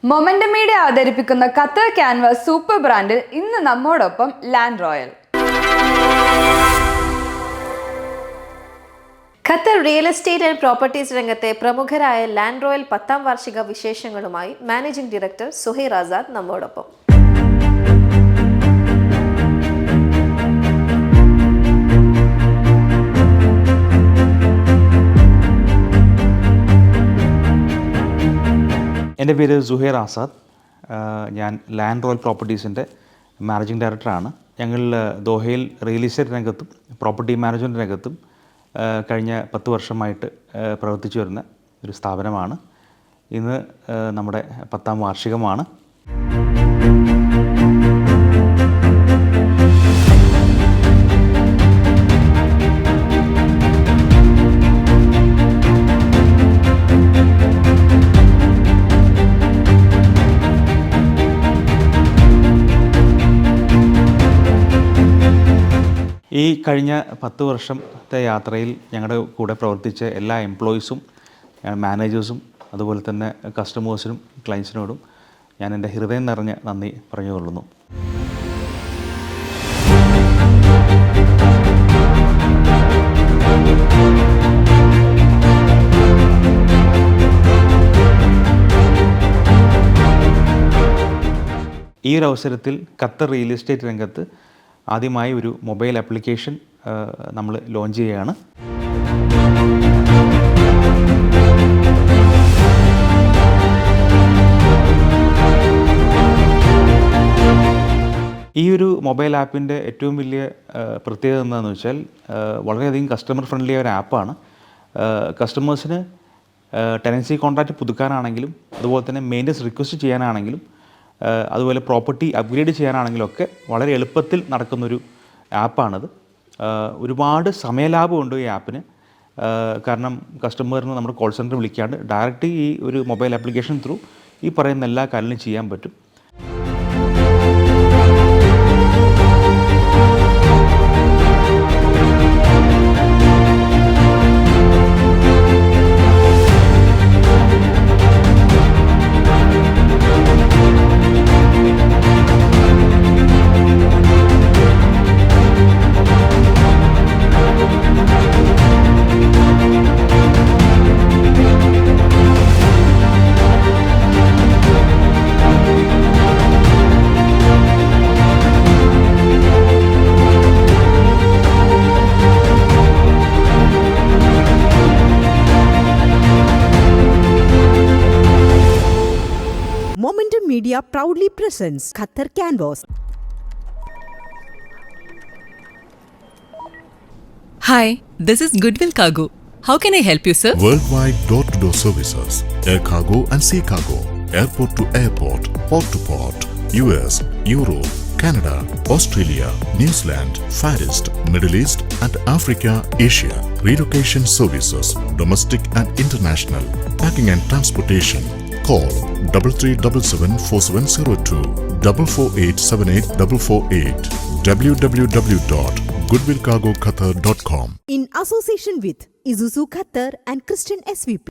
Momentum media അവതരിപ്പിക്കുന്ന Qatar canvas super ബ്രാൻഡിൽ ഇന്ന് നമ്മോടൊപ്പം land royal. Qatar real estate and properties രംഗത്തെ പ്രമുഖരായ ലാൻഡ് റോയൽ 10ാം വാർഷിക വിശേഷങ്ങളുമായി മാനേജിംഗ് ഡയറക്ടർ സുഹൈർ ആസാദ് നമ്മോടൊപ്പം. എൻ്റെ പേര് സുഹൈർ ആസാദ്. ഞാൻ ലാൻഡ് റോയൽ പ്രോപ്പർട്ടീസിൻ്റെ മാനേജിംഗ് ഡയറക്ടറാണ്. ഞങ്ങൾ ദോഹയിൽ റിയൽ എസ്റ്റേറ്റ് രംഗത്തും പ്രോപ്പർട്ടി മാനേജ്മെൻറ്റ് രംഗത്തും കഴിഞ്ഞ 10 വർഷമായിട്ട് പ്രവർത്തിച്ചു വരുന്ന ഒരു സ്ഥാപനമാണ്. ഇന്ന് നമ്മുടെ 10ാം വാർഷികമാണ്. ഈ കഴിഞ്ഞ 10 വർഷത്തെ യാത്രയിൽ ഞങ്ങളുടെ കൂടെ പ്രവർത്തിച്ച എല്ലാ എംപ്ലോയീസും മാനേജേഴ്സും അതുപോലെ തന്നെ കസ്റ്റമേഴ്സിനും ക്ലയൻസിനോടും ഞാൻ എൻ്റെ ഹൃദയം നിറഞ്ഞ നന്ദി പറഞ്ഞുകൊള്ളുന്നു. ഈ ഒരു അവസരത്തിൽ ഖത്തർ റിയൽ എസ്റ്റേറ്റ് രംഗത്ത് ആദ്യമായി ഒരു മൊബൈൽ ആപ്ലിക്കേഷൻ നമ്മൾ ലോഞ്ച് ചെയ്യുകയാണ്. ഈ ഒരു മൊബൈൽ ആപ്പിൻ്റെ ഏറ്റവും വലിയ പ്രത്യേകത എന്താണെന്ന് വെച്ചാൽ വളരെയധികം കസ്റ്റമർ ഫ്രണ്ട്ലി ഒരു ആപ്പാണ്. കസ്റ്റമേഴ്സിന് ടെനൻസി കോൺട്രാക്റ്റ് പുതുക്കാനാണെങ്കിലും അതുപോലെ തന്നെ മെയിൻ്റനൻസ് റിക്വസ്റ്റ് ചെയ്യാനാണെങ്കിലും അതുപോലെ പ്രോപ്പർട്ടി അപ്ഗ്രേഡ് ചെയ്യാനാണെങ്കിലൊക്കെ വളരെ എളുപ്പത്തിൽ നടക്കുന്നൊരു ആപ്പാണിത്. ഒരുപാട് സമയലാഭമുണ്ട് ഈ ആപ്പിന്. കാരണം കസ്റ്റമറിന് നമ്മുടെ കോൾ സെൻറ്റർ വിളിക്കാണ്ട് ഡയറക്റ്റ് ഈ ഒരു മൊബൈൽ ആപ്ലിക്കേഷൻ ത്രൂ ഈ പറയുന്ന എല്ലാ കാര്യങ്ങളും ചെയ്യാൻ പറ്റും. Momentum Media proudly presents Qatar Canvas. Hi, this is Goodwill Cargo. How can I help you, sir? Worldwide door-to-door services, air cargo and sea cargo, airport to airport, port to port, US, Europe, Canada, Australia, New Zealand, Far East, Middle East and Africa, Asia. Relocation services, domestic and international, packing and transportation. Call 33774702 4487848 www.goodwillcargoqatar.com. In association with Isuzu Qatar and Christian SVP.